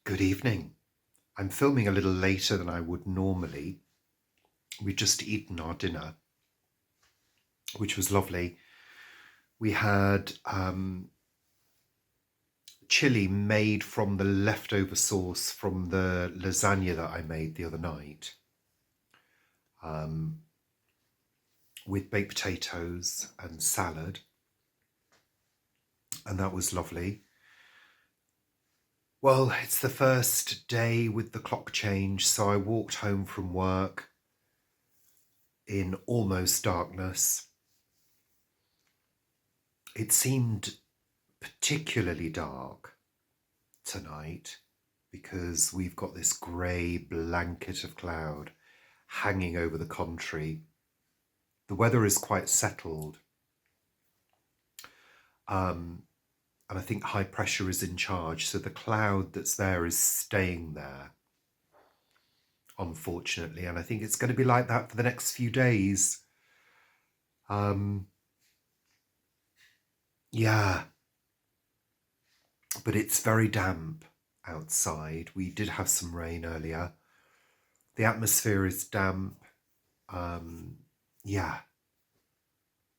Good evening. I'm filming a little later than I would normally. We've just eaten our dinner, which was lovely. We had chili made from the leftover sauce from the lasagna that I made the other night, with baked potatoes and salad, and that was lovely. Well, it's the first day with the clock change, so I walked home from work in almost darkness. It seemed particularly dark tonight because we've got this grey blanket of cloud hanging over the country. The weather is quite settled, and I think high pressure is in charge, so the cloud that's there is staying there, unfortunately, and I think it's going to be like that for the next few days. Yeah, but it's very damp outside. We did have some rain earlier. The atmosphere is damp. Yeah,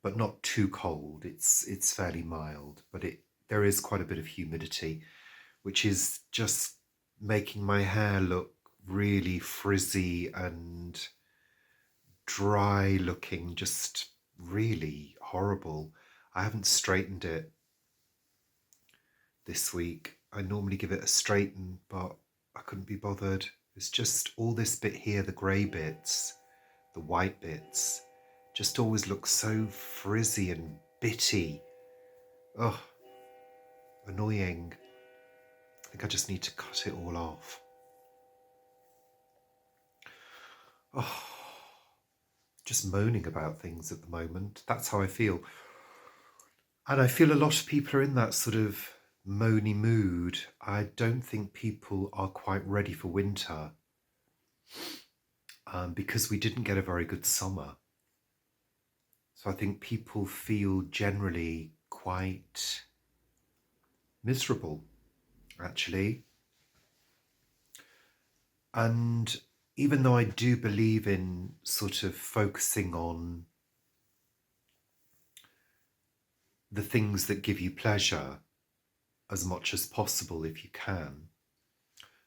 but not too cold. It's fairly mild, but there is quite a bit of humidity, which is just making my hair look really frizzy and dry looking, just really horrible. I haven't straightened it this week. I normally give it a straighten, but I couldn't be bothered. It's just all this bit here, the grey bits, the white bits, just always look so frizzy and bitty. Ugh, annoying. I think I just need to cut it all off. Oh, just moaning about things at the moment. That's how I feel. And I feel a lot of people are in that sort of moany mood. I don't think people are quite ready for winter because we didn't get a very good summer. So I think people feel generally quite miserable, actually. And even though I do believe in sort of focusing on the things that give you pleasure as much as possible if you can,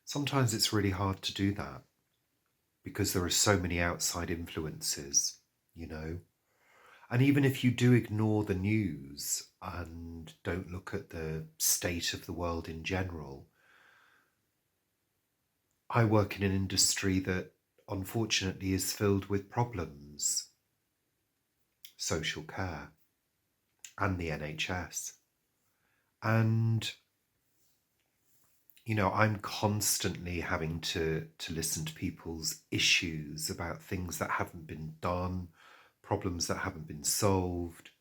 sometimes it's really hard to do that because there are so many outside influences, you know. And even if you do ignore the news and don't look at the state of the world in general, I work in an industry that unfortunately is filled with problems. Social care and the NHS. And, you know, I'm constantly having to listen to people's issues about things that haven't been done, problems that haven't been solved,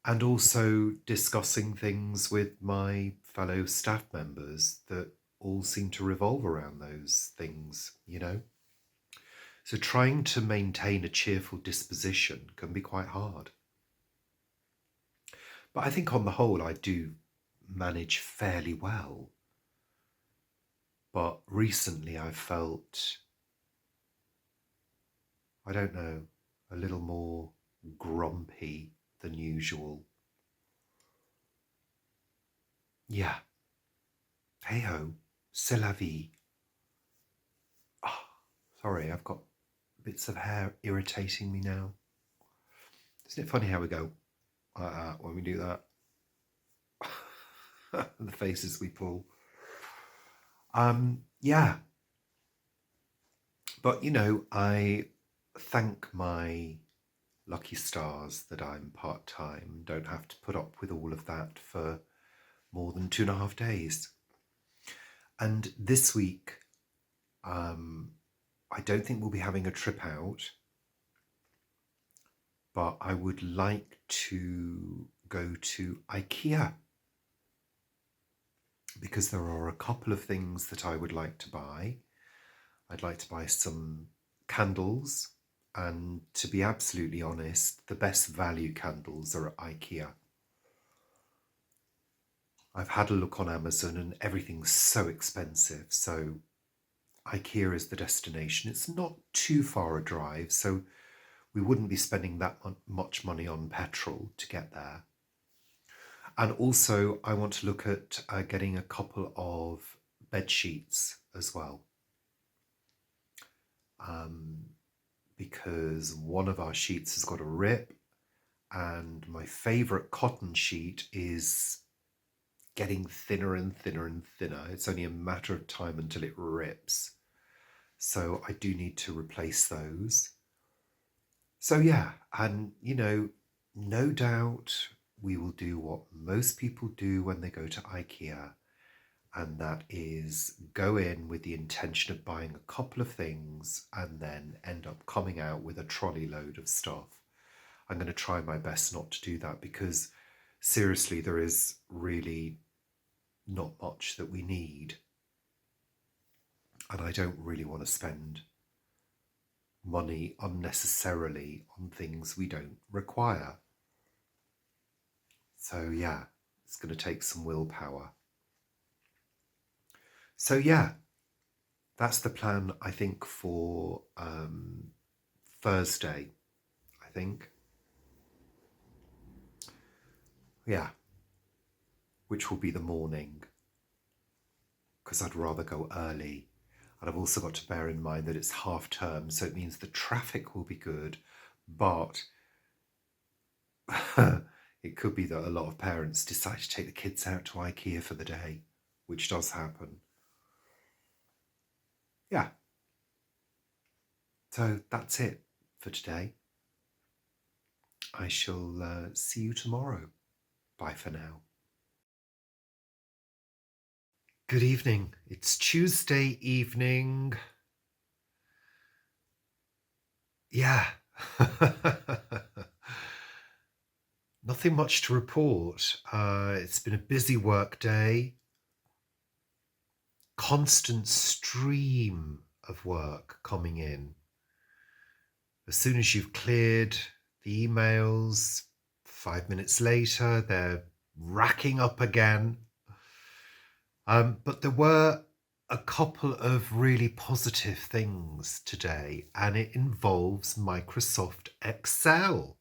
and also discussing things with my fellow staff members that all seem to revolve around those things, you know. So trying to maintain a cheerful disposition can be quite hard. But I think on the whole, I do manage fairly well. But recently I've felt, I don't know, a little more grumpy than usual. Yeah. Hey ho, c'est la vie. Oh, sorry, I've got bits of hair irritating me now. Isn't it funny how we go when we do that? The faces we pull. Yeah. But, you know, I thank my lucky stars that I'm part-time, don't have to put up with all of that for more than 2.5 days. And this week, I don't think we'll be having a trip out, but I would like to go to IKEA because there are a couple of things that I would like to buy. I'd like to buy some candles, and to be absolutely honest, the best value candles are at IKEA. I've had a look on Amazon and everything's so expensive. So IKEA is the destination. It's not too far a drive, so we wouldn't be spending that much money on petrol to get there. And also, I want to look at getting a couple of bed sheets as well. Because one of our sheets has got a rip, and my favourite cotton sheet is getting thinner and thinner and thinner. It's only a matter of time until it rips. So I do need to replace those. So yeah, and no doubt we will do what most people do when they go to IKEA, and that is go in with the intention of buying a couple of things and then end up coming out with a trolley load of stuff. I'm going to try my best not to do that, because seriously, there is really not much that we need. And I don't really want to spend money unnecessarily on things we don't require. So yeah, it's going to take some willpower. So yeah, that's the plan, I think, for Thursday, I think. Yeah, which will be the morning, because I'd rather go early. And I've also got to bear in mind that it's half term, so it means the traffic will be good, but it could be that a lot of parents decide to take the kids out to IKEA for the day, which does happen. Yeah. So that's it for today. I shall see you tomorrow. Bye for now. Good evening. It's Tuesday evening. Yeah. Nothing much to report. It's been a busy work day. Constant stream of work coming in. As soon as you've cleared the emails, 5 minutes later, they're racking up again. But there were a couple of really positive things today, and it involves Microsoft Excel.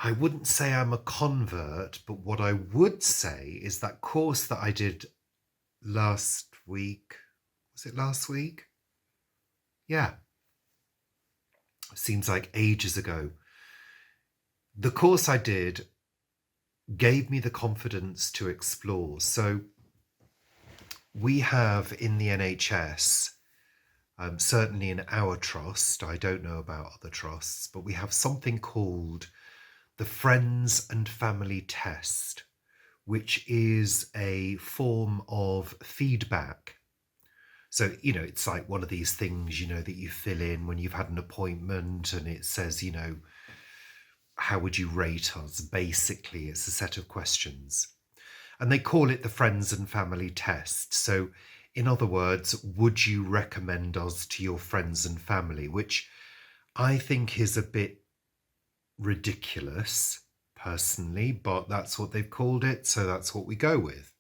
I wouldn't say I'm a convert, but what I would say is that course that I did last week, was it last week? Yeah. Seems like ages ago. The course I did gave me the confidence to explore. So we have in the NHS, certainly in our trust, I don't know about other trusts, but we have something called the Friends and Family Test, which is a form of feedback. So, it's like one of these things, that you fill in when you've had an appointment, and it says, how would you rate us? Basically, it's a set of questions. And they call it the Friends and Family Test. So, in other words, would you recommend us to your friends and family? Which I think is a bit ridiculous, personally, but that's what they've called it, so that's what we go with.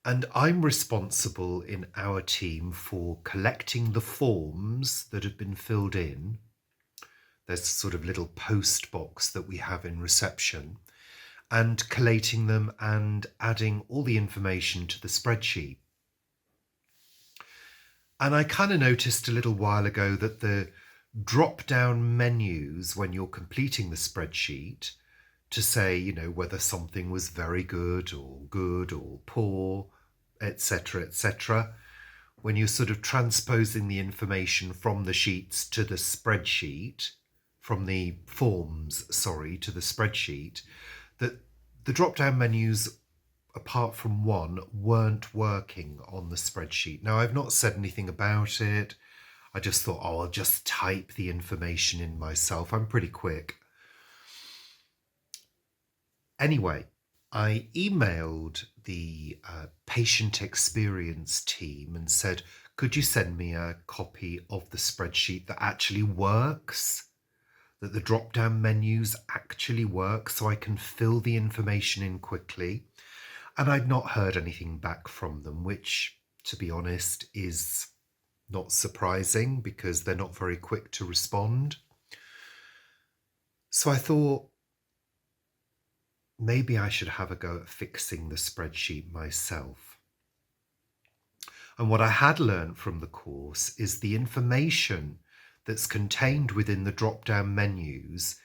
And I'm responsible in our team for collecting the forms that have been filled in. There's a sort of little post box that we have in reception, and collating them and adding all the information to the spreadsheet. And I kind of noticed a little while ago that the drop-down menus when you're completing the spreadsheet to say, whether something was very good or poor, etc., when you're sort of transposing the information from the sheets to the spreadsheet, from the forms, to the spreadsheet, that the drop-down menus, apart from one, weren't working on the spreadsheet. Now, I've not said anything about it. I just thought, I'll just type the information in myself. I'm pretty quick. Anyway, I emailed the patient experience team and said, could you send me a copy of the spreadsheet that actually works? that the drop-down menus actually work so I can fill the information in quickly. And I'd not heard anything back from them, which, to be honest, is not surprising because they're not very quick to respond. So I thought maybe I should have a go at fixing the spreadsheet myself. And what I had learned from the course is the information that's contained within the drop-down menus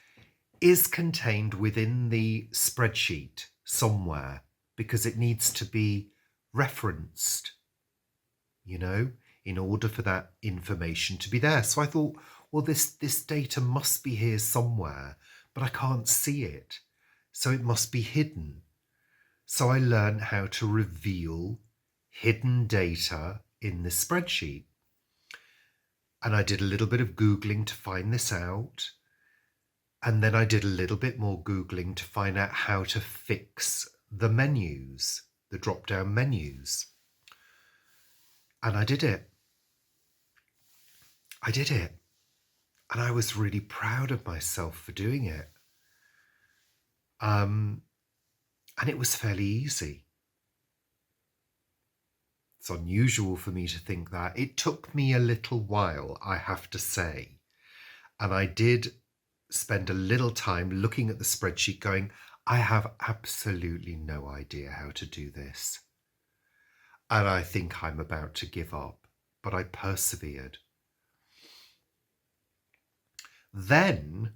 is contained within the spreadsheet somewhere because it needs to be referenced, in order for that information to be there. So I thought, well, this data must be here somewhere, but I can't see it. So it must be hidden. So I learned how to reveal hidden data in the spreadsheet. And I did a little bit of Googling to find this out. And then I did a little bit more Googling to find out how to fix the menus, the drop-down menus. And I did it. And I was really proud of myself for doing it. And it was fairly easy. It's unusual for me to think that. It took me a little while, I have to say. And I did spend a little time looking at the spreadsheet going, I have absolutely no idea how to do this. And I think I'm about to give up, but I persevered. Then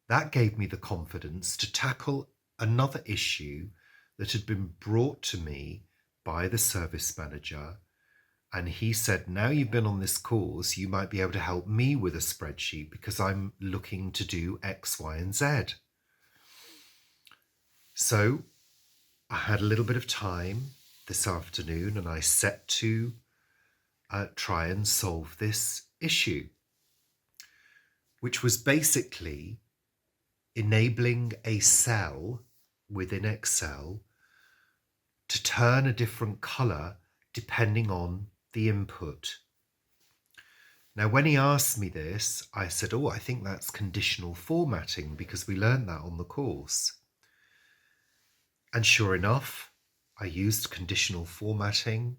that gave me the confidence to tackle another issue that had been brought to me by the service manager. And he said, now you've been on this course, you might be able to help me with a spreadsheet because I'm looking to do X, Y, and Z. So I had a little bit of time this afternoon and I set to try and solve this issue, which was basically enabling a cell within Excel to turn a different color depending on the input. Now, when he asked me this, I said, I think that's conditional formatting because we learned that on the course. And sure enough, I used conditional formatting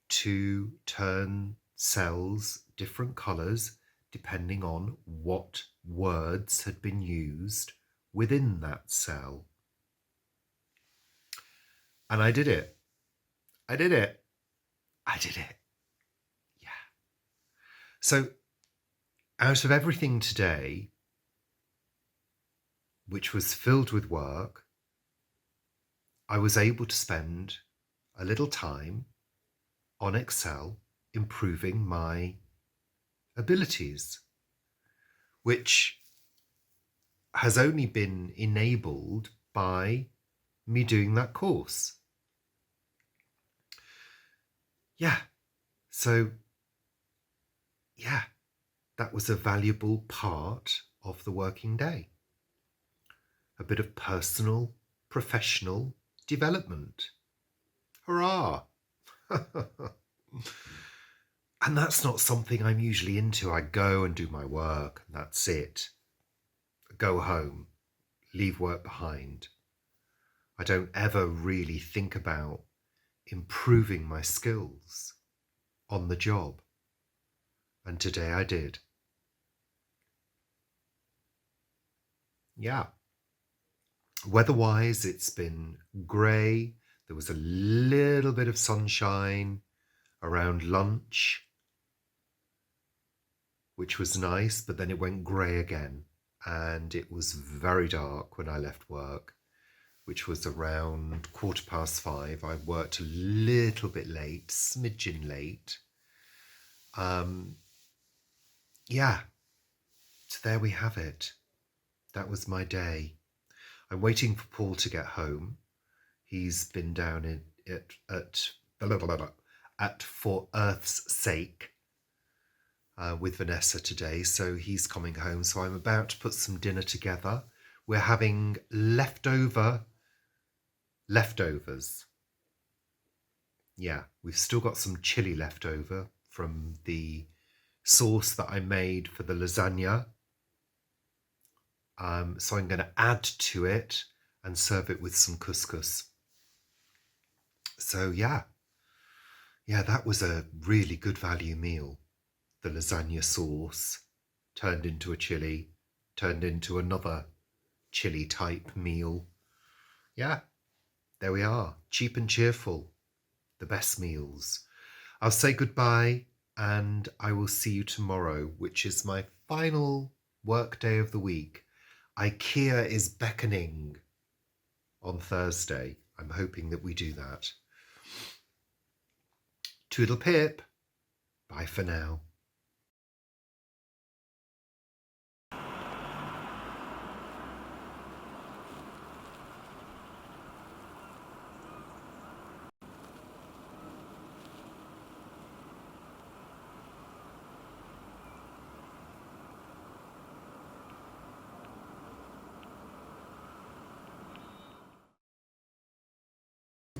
to turn cells different colors depending on what words had been used within that cell. And I did it. Yeah. So out of everything today, which was filled with work, I was able to spend a little time on Excel improving my abilities, which has only been enabled by me doing that course. That was a valuable part of the working day. A bit of personal, professional development. Hurrah! And that's not something I'm usually into. I go and do my work, and that's it. Go home, leave work behind. I don't ever really think about improving my skills on the job. And today I did. Yeah. Weather-wise, it's been grey. There was a little bit of sunshine around lunch, which was nice, but then it went grey again. And it was very dark when I left work, which was around 5:15. I worked a little bit late, smidgen late. So there we have it. That was my day. I'm waiting for Paul to get home. He's been down at For Earth's Sake with Vanessa today, so he's coming home. So I'm about to put some dinner together. We're having leftovers. Yeah, we've still got some chili left over from the sauce that I made for the lasagna. So I'm going to add to it and serve it with some couscous. So yeah, that was a really good value meal. The lasagna sauce turned into a chili, turned into another chili type meal. Yeah, there we are. Cheap and cheerful. The best meals. I'll say goodbye and I will see you tomorrow, which is my final work day of the week. IKEA is beckoning on Thursday. I'm hoping that we do that. Toodle pip. Bye for now.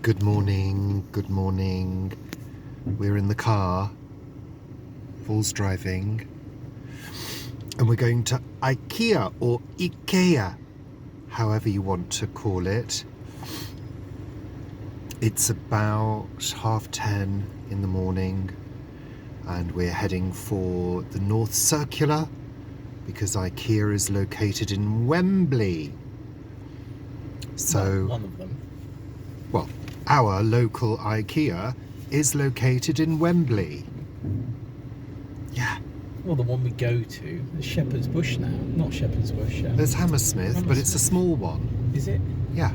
Good morning, good morning. We're in the car. Paul's driving. And we're going to IKEA or IKEA, however you want to call it. It's about 10:30 in the morning and we're heading for the North Circular because IKEA is located in Wembley. So, one of them. Well, our local IKEA is located in Wembley. Yeah. Well, the one we go to, the Shepherd's Bush now. Not Shepherd's Bush. There's Hammersmith, but it's a small one. Is it? Yeah.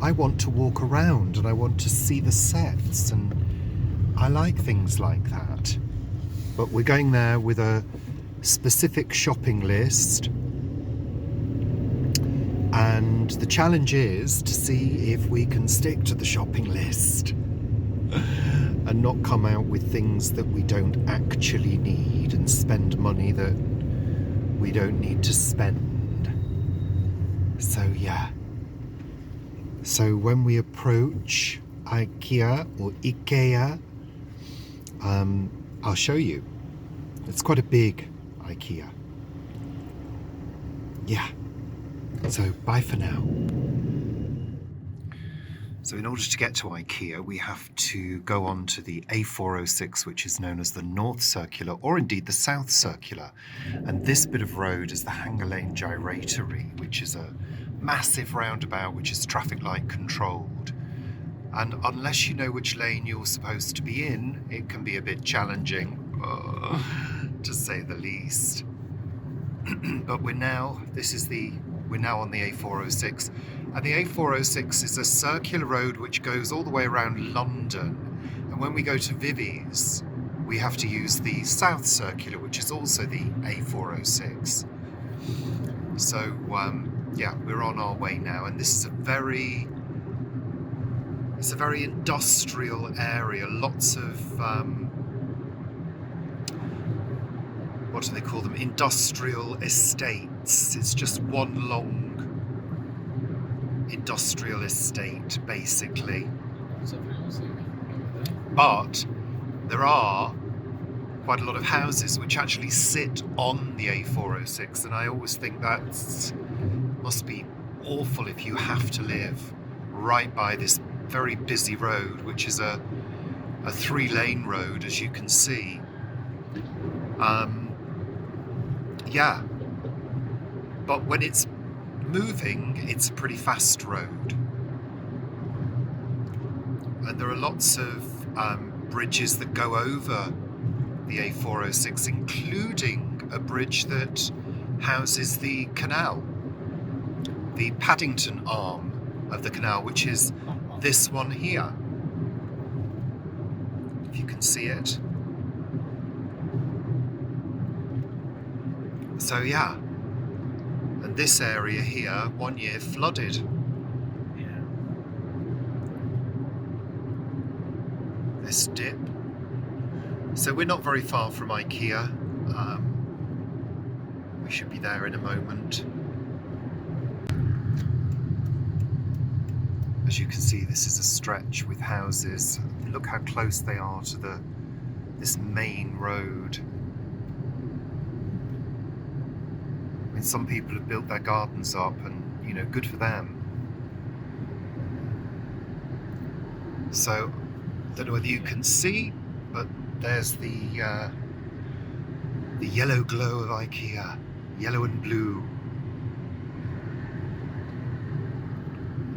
I want to walk around and I want to see the sets and I like things like that. But we're going there with a specific shopping list. And the challenge is to see if we can stick to the shopping list and not come out with things that we don't actually need and spend money that we don't need to spend. So yeah. So when we approach IKEA or IKEA, I'll show you. It's quite a big IKEA. Yeah. So bye for now. So in order to get to IKEA, we have to go on to the A406, which is known as the North Circular, or indeed the South Circular. And this bit of road is the Hanger Lane Gyratory, which is a massive roundabout which is traffic light controlled. And unless you know which lane you're supposed to be in, it can be a bit challenging, to say the least. But we're now on the A406. And the A406 is a circular road which goes all the way around London. And when we go to Vivi's, we have to use the South Circular, which is also the A406. So, we're on our way now. And this is a very industrial area. Lots of, what do they call them? Industrial estates. It's just one long industrial estate, basically. But there are quite a lot of houses which actually sit on the A406, and I always think that must be awful if you have to live right by this very busy road, which is a 3-lane road, as you can see. But when it's moving, it's a pretty fast road. And there are lots of bridges that go over the A406, including a bridge that houses the canal, the Paddington arm of the canal, which is this one here, if you can see it. So yeah, and this area here, one year flooded. Yeah. This dip. So we're not very far from IKEA. We should be there in a moment. As you can see, this is a stretch with houses. Look how close they are to this main road. I mean, some people have built their gardens up and, good for them. So, don't know whether you can see, but there's the yellow glow of IKEA, yellow and blue.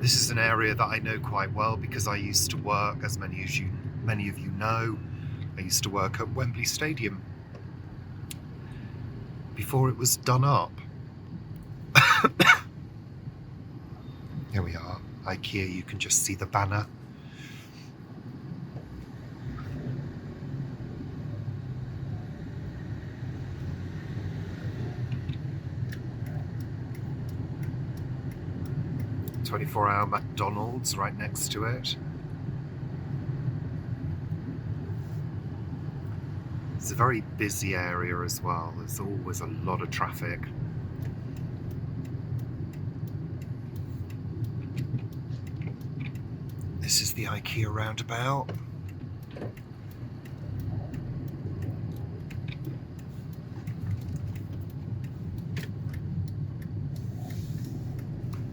This is an area that I know quite well because I used to work, as many of you know, I used to work at Wembley Stadium before it was done up. Here we are, IKEA, you can just see the banner. "24-hour McDonald's" right next to it. It's a very busy area as well. There's always a lot of traffic. This is the IKEA roundabout.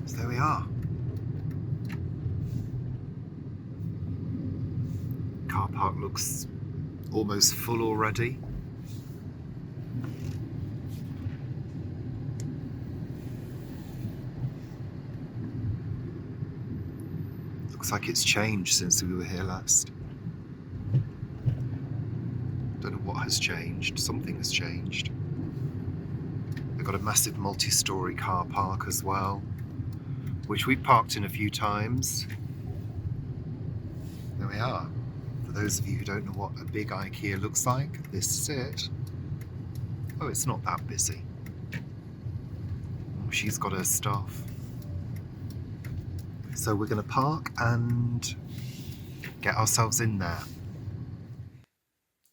So there we are. Car park looks almost full already. Looks like it's changed since we were here last. Don't know what has changed. Something has changed. They've got a massive multi-storey car park as well, which we've parked in a few times. There we are. For those of you who don't know what a big IKEA looks like, this is it. Oh, it's not that busy. Oh, she's got her stuff. So we're going to park and get ourselves in there.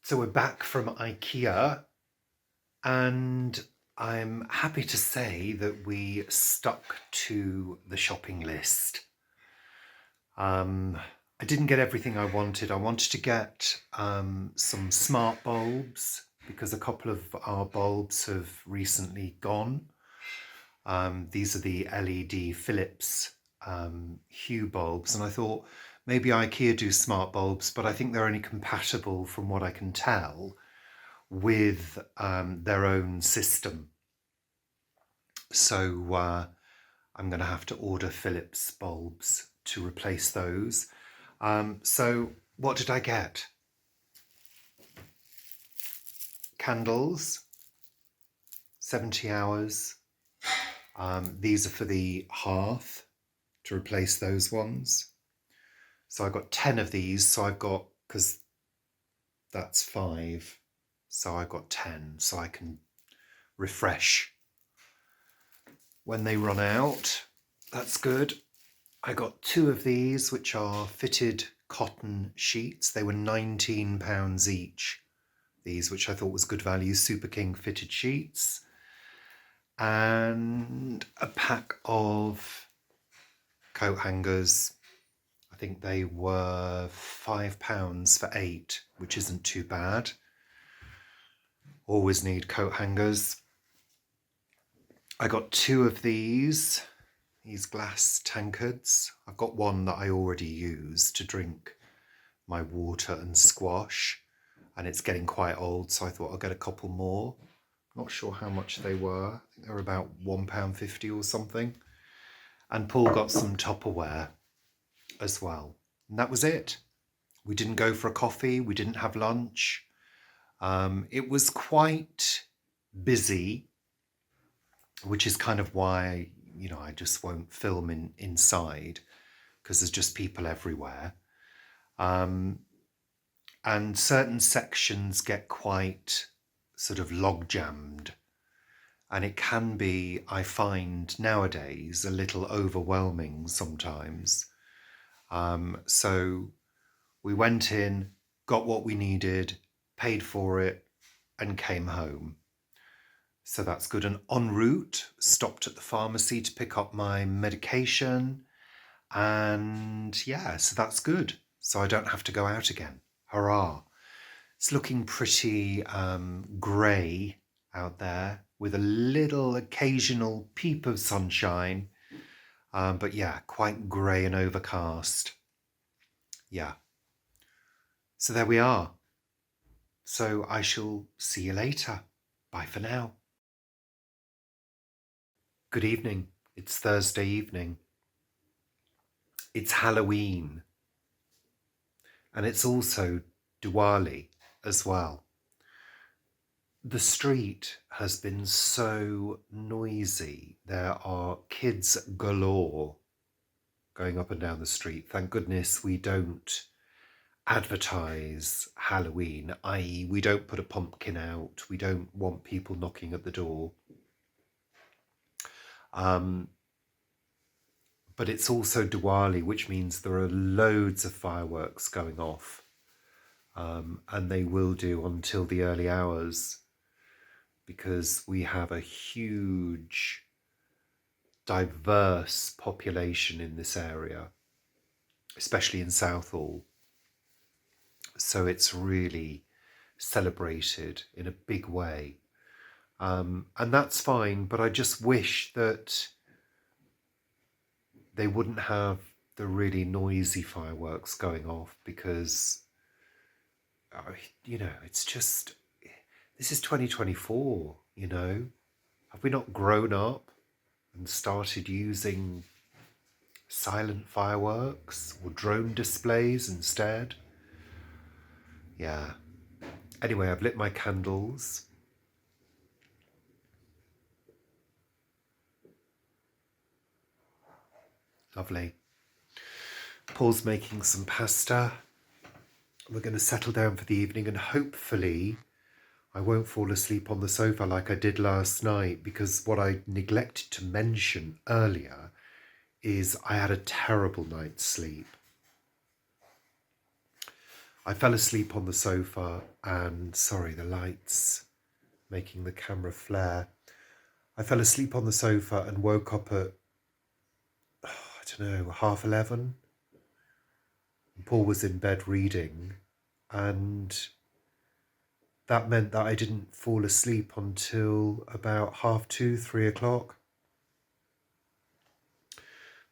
So we're back from IKEA, and I'm happy to say that we stuck to the shopping list. I didn't get everything I wanted. I wanted to get some smart bulbs because a couple of our bulbs have recently gone. These are the LED Philips Hue bulbs, and I thought maybe IKEA do smart bulbs, but I think they're only compatible, from what I can tell, with their own system. So I'm going to have to order Philips bulbs to replace those. So what did I get? Candles, 70 hours. These are for the hearth, to replace those ones. So I got 10 of these. So I've got, because that's 5, so I got 10, so I can refresh when they run out. That's good. I got 2 of these, which are fitted cotton sheets. They were £19 each, these, which I thought was good value. Super King fitted sheets. And a pack of coat hangers. I think they were £5 for 8, which isn't too bad. Always need coat hangers. I got 2 of these glass tankards. I've got one that I already use to drink my water and squash, and it's getting quite old, so I thought I'll get a couple more. Not sure how much they were. I think they were about £1.50 or something. And Paul got some Tupperware as well. And that was it. We didn't go for a coffee. We didn't have lunch. It was quite busy, which is kind of why, I just won't film inside, because there's just people everywhere. And certain sections get quite sort of log jammed, and it can be, I find nowadays, a little overwhelming sometimes. So we went in, got what we needed, paid for it, and came home. So that's good. And en route, stopped at the pharmacy to pick up my medication. And yeah, so that's good. So I don't have to go out again. Hurrah. It's looking pretty grey out there with a little occasional peep of sunshine. But yeah, quite grey and overcast. Yeah. So there we are. So I shall see you later. Bye for now. Good evening. It's Thursday evening. It's Halloween. And it's also Diwali as well. The street has been so noisy. There are kids galore going up and down the street. Thank goodness we don't advertise Halloween, i.e. we don't put a pumpkin out. We don't want people knocking at the door. But it's also Diwali, which means there are loads of fireworks going off. And they will do until the early hours, because we have a huge, diverse population in this area, especially in Southall. So it's really celebrated in a big way. And that's fine, but I just wish that they wouldn't have the really noisy fireworks going off, because, it's just, this is 2024, Have we not grown up and started using silent fireworks or drone displays instead? Yeah. Anyway, I've lit my candles. Lovely. Paul's making some pasta. We're going to settle down for the evening, and hopefully I won't fall asleep on the sofa like I did last night, because what I neglected to mention earlier is I had a terrible night's sleep. I fell asleep on the sofa, and sorry, the lights making the camera flare. I fell asleep on the sofa and woke up at, 11:30. Paul was in bed reading, and that meant that I didn't fall asleep until about 2:30, 3:00.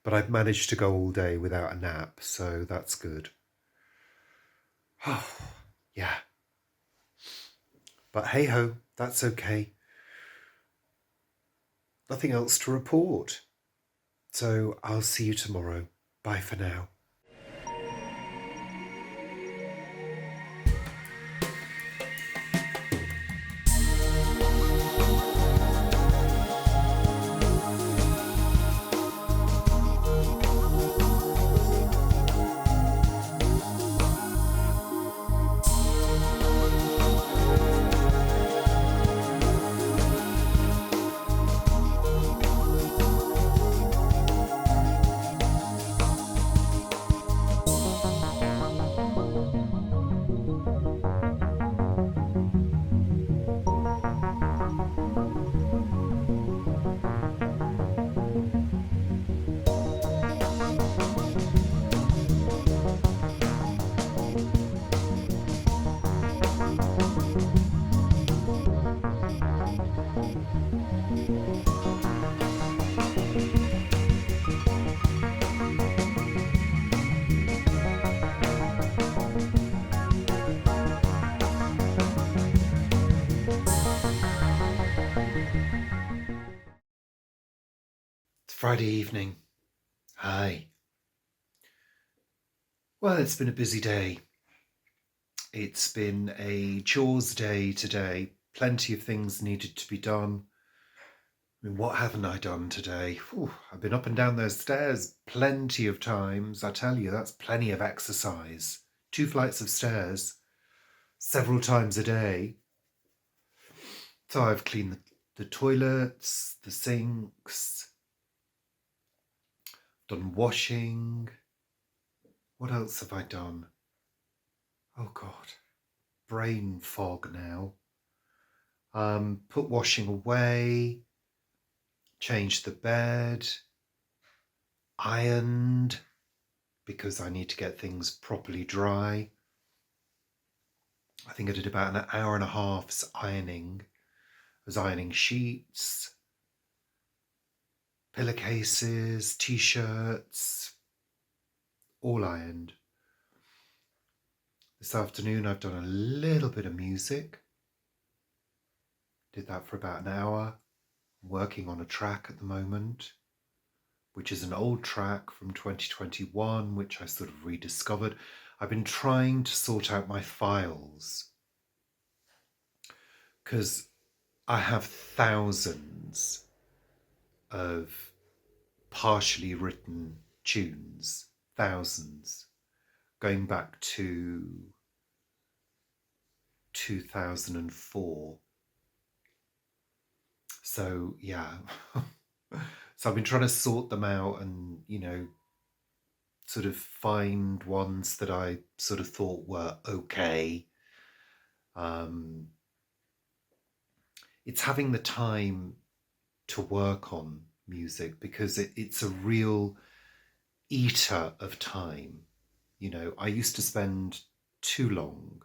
But I've managed to go all day without a nap, so that's good. Yeah. But hey ho, that's okay. Nothing else to report. So I'll see you tomorrow. Bye for now. Friday evening. Hi. Well, it's been a busy day. It's been a chores day today. Plenty of things needed to be done. I mean, what haven't I done today? I've been up and down those stairs plenty of times. I tell you, that's plenty of exercise. 2 flights of stairs, several times a day. So I've cleaned the toilets, the sinks, done washing. What else have I done? Oh God, brain fog now. Put washing away, changed the bed, ironed, because I need to get things properly dry. I think I did about an hour and a half's ironing was ironing sheets, pillowcases, t-shirts, all ironed. This afternoon I've done a little bit of music. Did that for about an hour. I'm working on a track at the moment, which is an old track from 2021, which I sort of rediscovered. I've been trying to sort out my files because I have thousands of partially written tunes, thousands, going back to 2004. So yeah, so I've been trying to sort them out and, sort of find ones that I sort of thought were okay. It's having the time to work on music because it's a real eater of time. I used to spend too long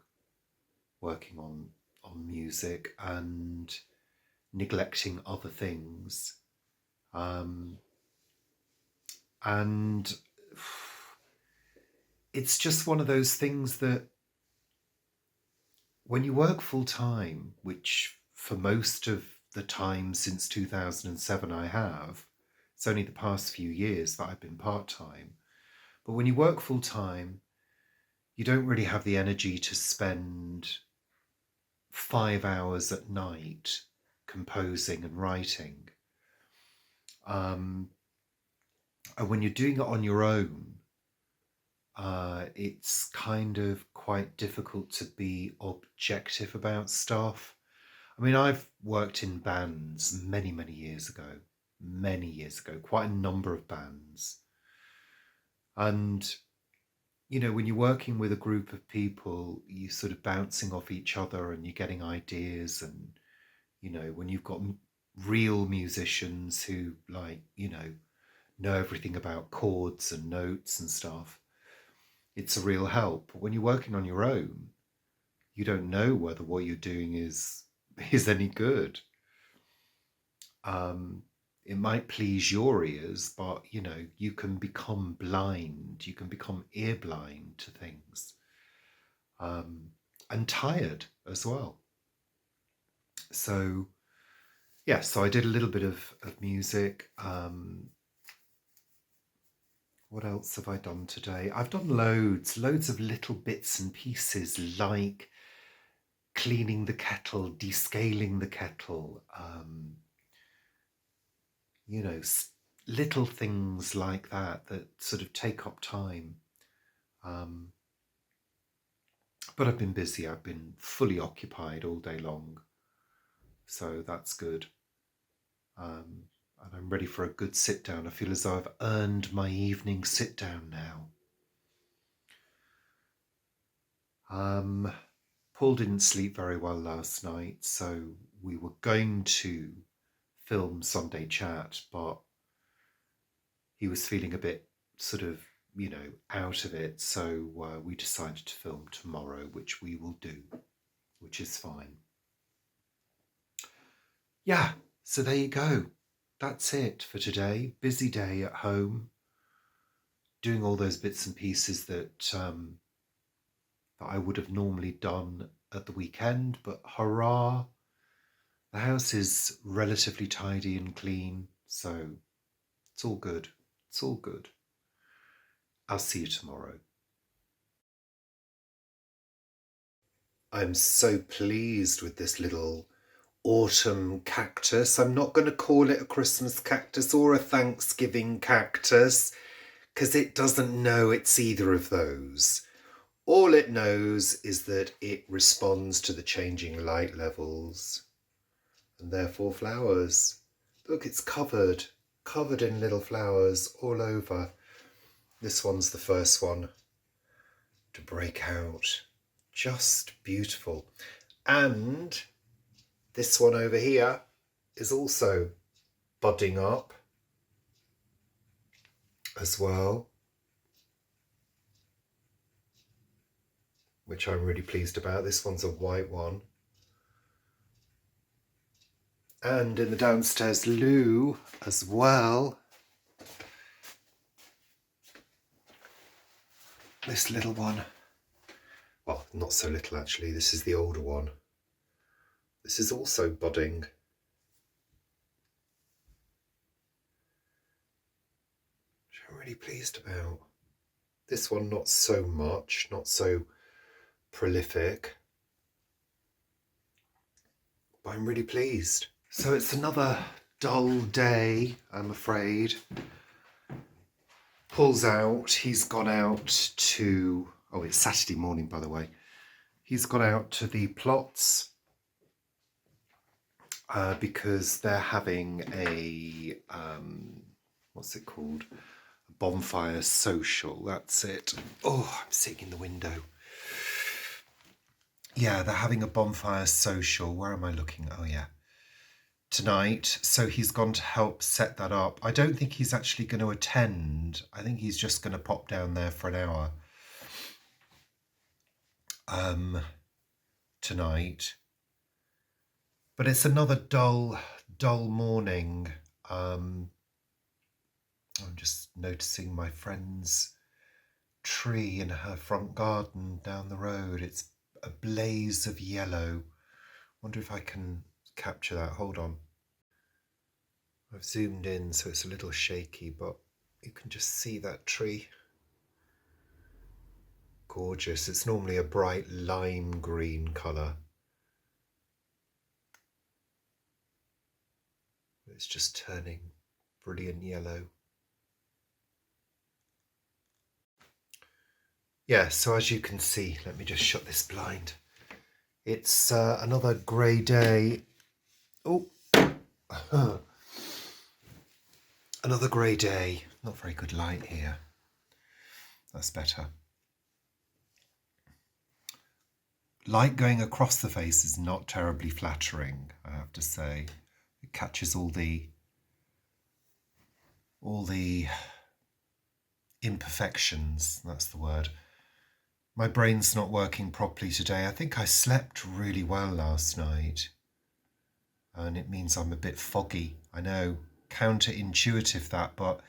working on music and neglecting other things. And it's just one of those things that when you work full time, which for most of the time since 2007 I have, it's only the past few years that I've been part-time, but when you work full time, you don't really have the energy to spend 5 hours at night composing and writing. And when you're doing it on your own, it's kind of quite difficult to be objective about stuff. I mean, I've worked in bands many, many years ago, quite a number of bands. And, when you're working with a group of people, you're sort of bouncing off each other and you're getting ideas. And, when you've got real musicians who know everything about chords and notes and stuff, it's a real help. But when you're working on your own, you don't know whether what you're doing is any good. It might please your ears, but you can become blind. You can become ear blind to things, and tired as well. So yeah, so I did a little bit of music. What else have I done today? I've done loads of little bits and pieces, like cleaning the kettle, descaling the kettle, little things like that sort of take up time. But I've been busy. I've been fully occupied all day long. So that's good. And I'm ready for a good sit down. I feel as though I've earned my evening sit down now. Paul didn't sleep very well last night, so we were going to film Sunday Chat, but he was feeling a bit sort of, out of it. So we decided to film tomorrow, which we will do, which is fine. Yeah, so there you go. That's it for today. Busy day at home, doing all those bits and pieces that I would have normally done at the weekend, but hurrah, the house is relatively tidy and clean, so it's all good. It's all good. I'll see you tomorrow. I'm so pleased with this little autumn cactus. I'm not going to call it a Christmas cactus or a Thanksgiving cactus because it doesn't know it's either of those. All it knows is that it responds to the changing light levels and therefore flowers. Look, it's covered in little flowers all over. This one's the first one to break out. Just beautiful. And this one over here is also budding up as well, which I'm really pleased about. This one's a white one. And in the downstairs loo as well, this little one, well, not so little actually, this is the older one. This is also budding. Which I'm really pleased about. This one not so much, not so prolific, but I'm really pleased. So it's another dull day, I'm afraid. Paul's out, he's gone out to, oh, it's Saturday morning, by the way. He's gone out to the plots because they're having a, what's it called? A bonfire social, that's it. Oh, I'm sitting in the window. Yeah, they're having a bonfire social. Where am I looking? Oh, yeah. Tonight. So he's gone to help set that up. I don't think he's actually going to attend. I think he's just going to pop down there for an hour. Tonight. But it's another dull morning. I'm just noticing my friend's tree in her front garden down the road. It's a blaze of yellow. Wonder if I can capture that. Hold on. I've zoomed in so it's a little shaky, but you can just see that tree. Gorgeous. It's normally a bright lime green colour. It's just turning brilliant yellow. Yeah, so as you can see, let me just shut this blind. It's another grey day. Oh, another grey day. Not very good light here. That's better. Light going across the face is not terribly flattering, I have to say. It catches all the imperfections, that's the word. My brain's not working properly today. I think I slept really well last night. And it means I'm a bit foggy. I know, counterintuitive that, but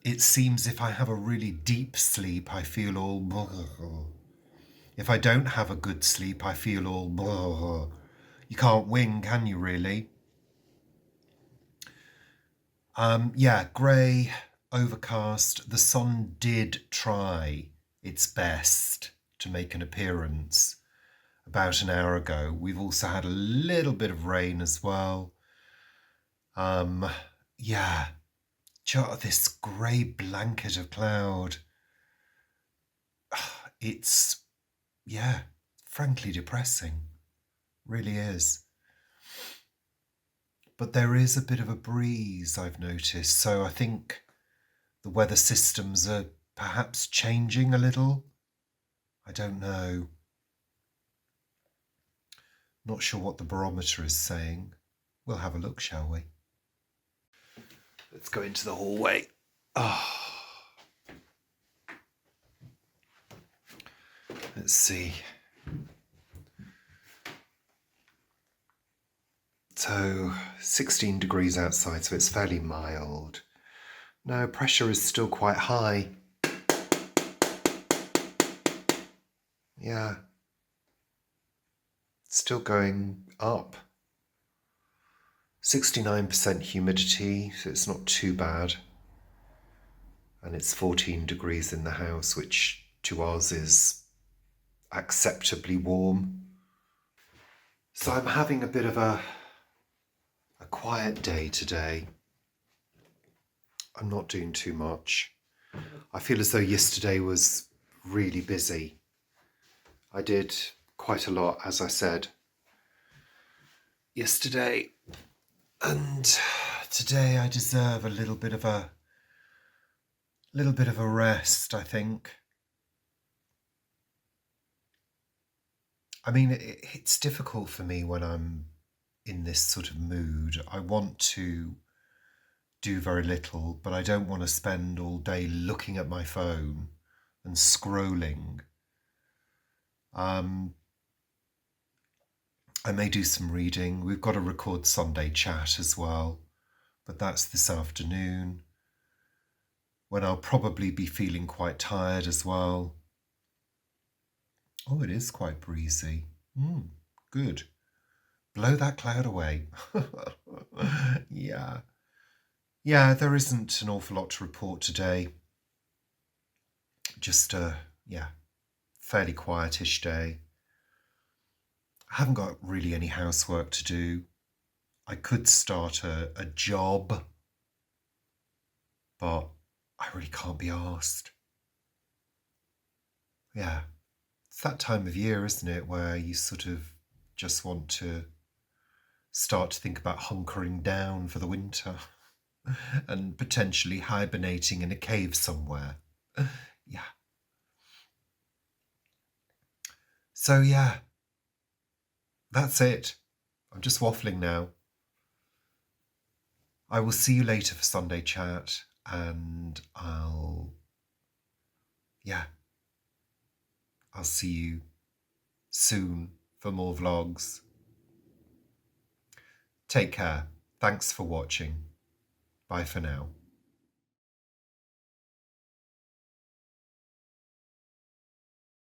it seems if I have a really deep sleep, I feel all... If I don't have a good sleep, I feel all... You can't win, can you really? Yeah, grey, overcast. The sun did try its best to make an appearance about an hour ago. We've also had a little bit of rain as well. Yeah, this grey blanket of cloud. It's, yeah, frankly depressing. Really is. But there is a bit of a breeze, I've noticed. So I think the weather systems are perhaps changing a little. I don't know. Not sure what the barometer is saying. We'll have a look, shall we? Let's go into the hallway. Let's see. So 16 degrees outside, so it's fairly mild. No, pressure is still quite high. Yeah. Still going up. 69% humidity, so it's not too bad. And it's 14 degrees in the house, which to us is acceptably warm. So I'm having a bit of a quiet day today. I'm not doing too much. I feel as though yesterday was really busy. I did quite a lot, as I said, yesterday. And today I deserve a little bit of a rest, I think. I mean, it's difficult for me when I'm in this sort of mood. I want to do very little, but I don't want to spend all day looking at my phone and scrolling. I may do some reading. We've got to record Sunday chat as well, but that's this afternoon, when I'll probably be feeling quite tired as well. Oh, it is quite breezy. Good. Blow that cloud away. Yeah. Yeah, there isn't an awful lot to report today. Just fairly quietish day. I haven't got really any housework to do. I could start a job, but I really can't be arsed. Yeah, it's that time of year, isn't it, where you sort of just want to start to think about hunkering down for the winter and potentially hibernating in a cave somewhere. Yeah. So, yeah, that's it. I'm just waffling now. I will see you later for Sunday chat, and I'll see you soon for more vlogs. Take care. Thanks for watching. Bye for now.